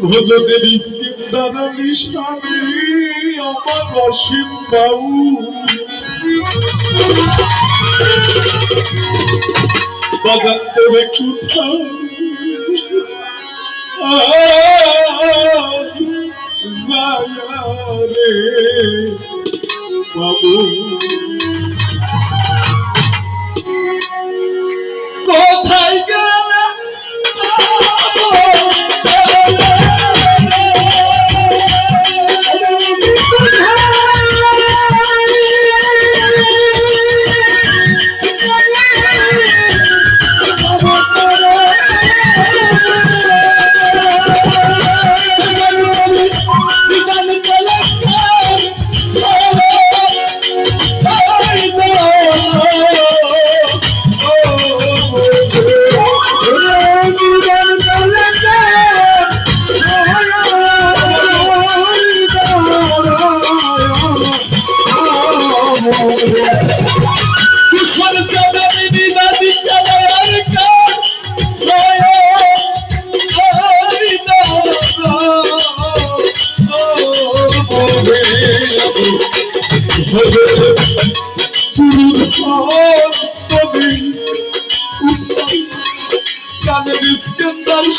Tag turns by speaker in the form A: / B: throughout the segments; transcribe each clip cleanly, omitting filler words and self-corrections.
A: ভজনের দ্বারা নিশানি আমার অসীম বাবু বাজার দেবে কোথায় রে বাবু কোথায় গেলে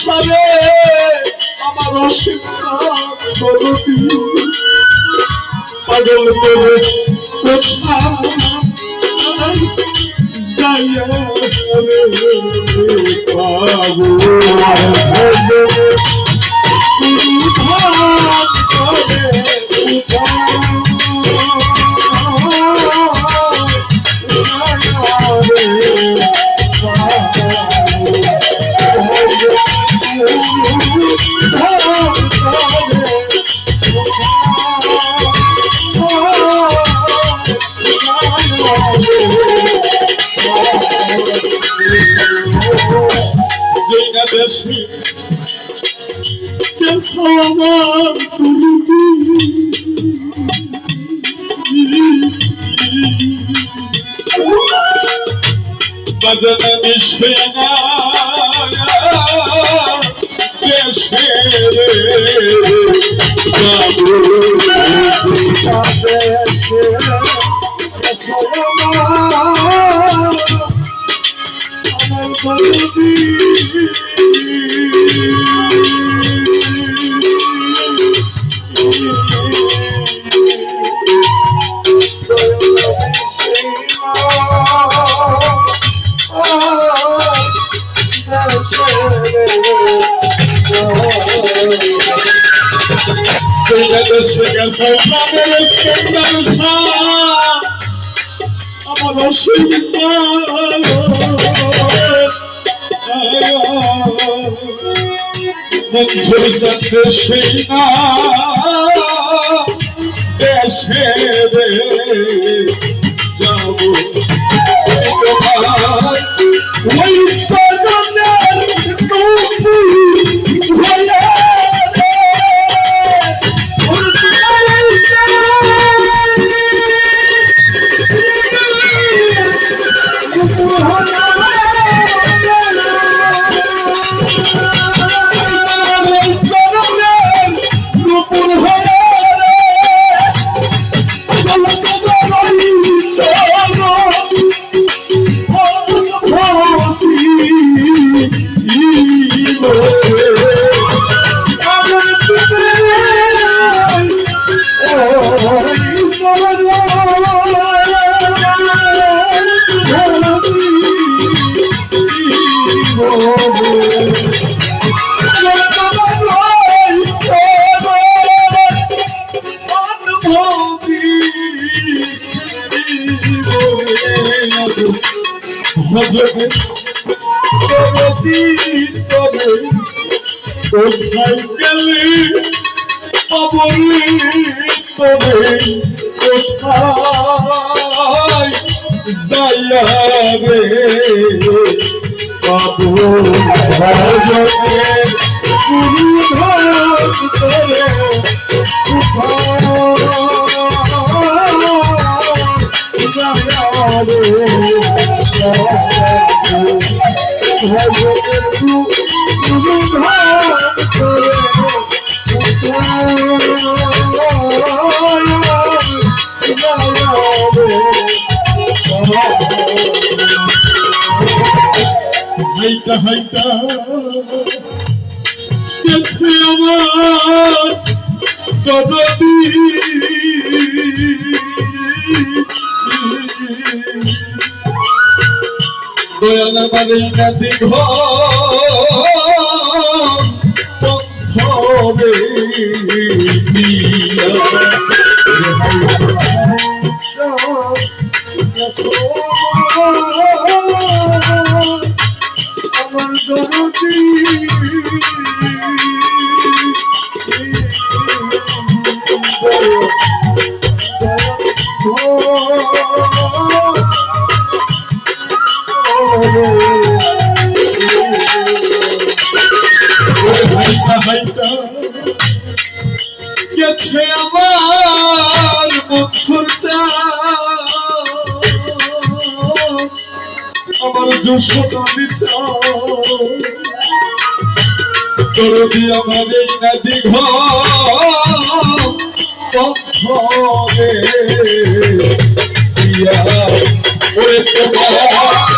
A: সারে আমার অসীম পাগল করে বাজানি সেনা দেশে আমার অসীম বন্ধুর যাতে সেই না দেশে যাব ওই কোথায় গেলি পাবনি তবে কোথায় যাইয়া রে বাবু ভজনের গুরু ধার করে কোথায় যাইয়া হাইটা হাইটা গেছে আমার জননী দয়াল মানে নাতি ঘরে আমার জননী গেছে আমার বন্ধুর আমার যশোদানি দরদি আমার এই নদী ঘরে ওরে তোমার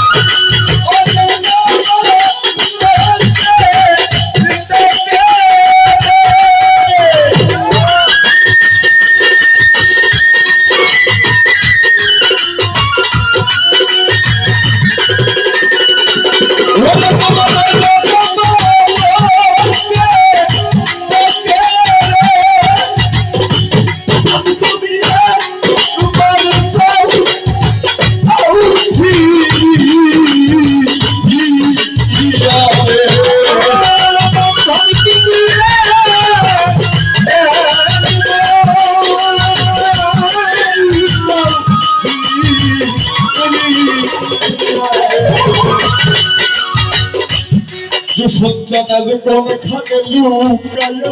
A: সজ্জানা যে কোন খানে লুকায়া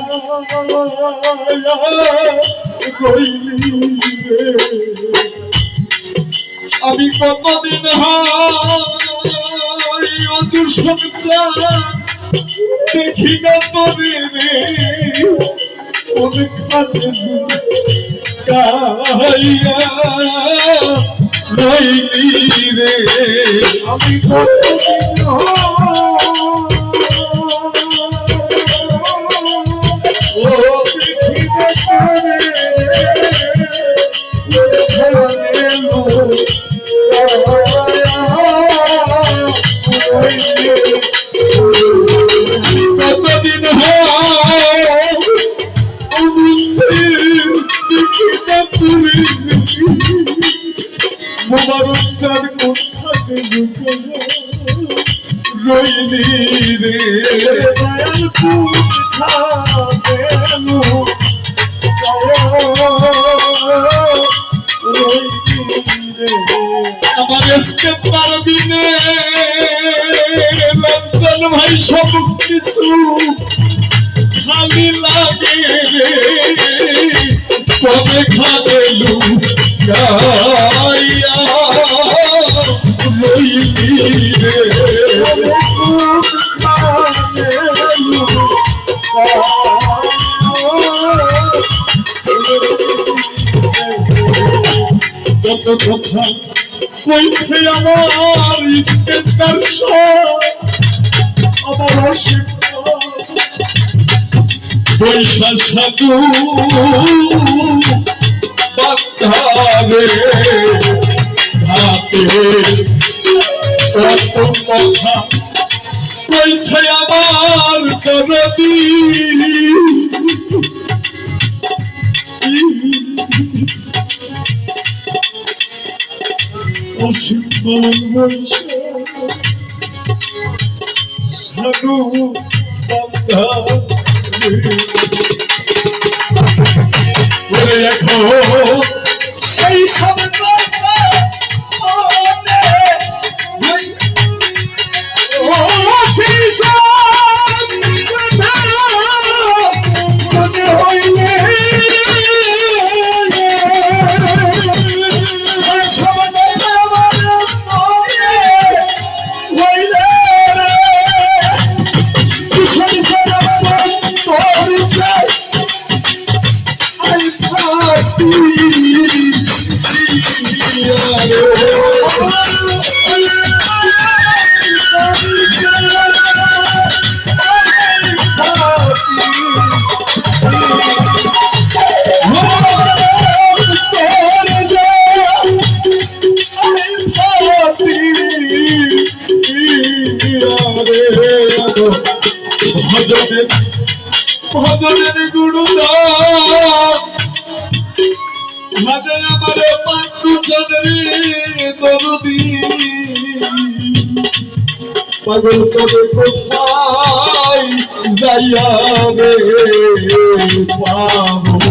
A: রইলি রে আমি কতদিন অজু সজ্জা দেখি না তোরে রে কোন খানে লুকায়া রইলি রে আমি কতদিন কতদিন মোবারক চার কোথাকে রইলি রে দয়াল আমার এসকে পারবি নে লঞ্চন ভাই সব কিছু খালি লাগে রে কবে খাদেলু গাইয়া রইলি রে কত কথা কইছে আমার ইস্তেন্দার আমার অসীম পয়সা সাধু বাধারে হাতে কত কথা কইছে আমার দরদি অসীম সাধু বাধারে এখন সেই সব কথা ভজনের ভজনের গুরুদাস ভাজে আমারে পাণ্ডু চন্দ্রী দরদি পাগল করে কোথায় যাইয়া রে পাবো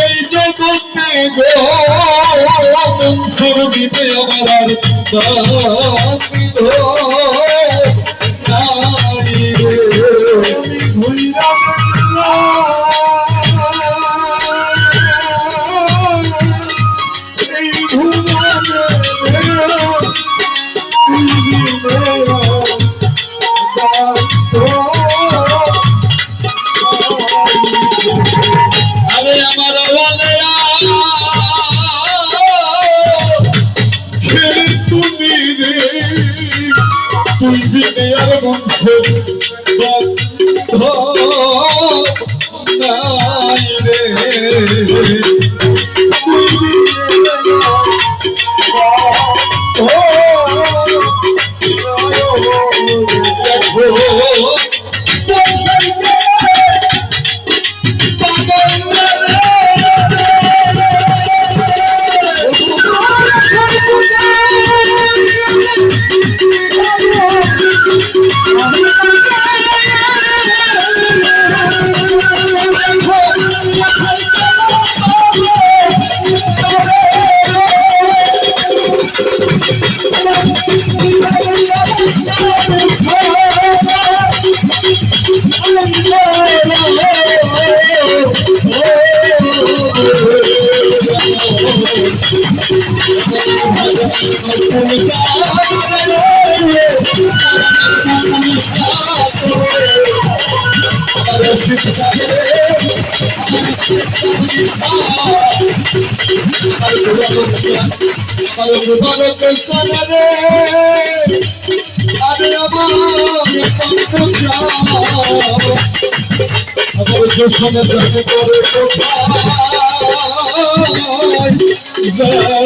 A: এই জগতে গো দিতে আমার
B: Jaya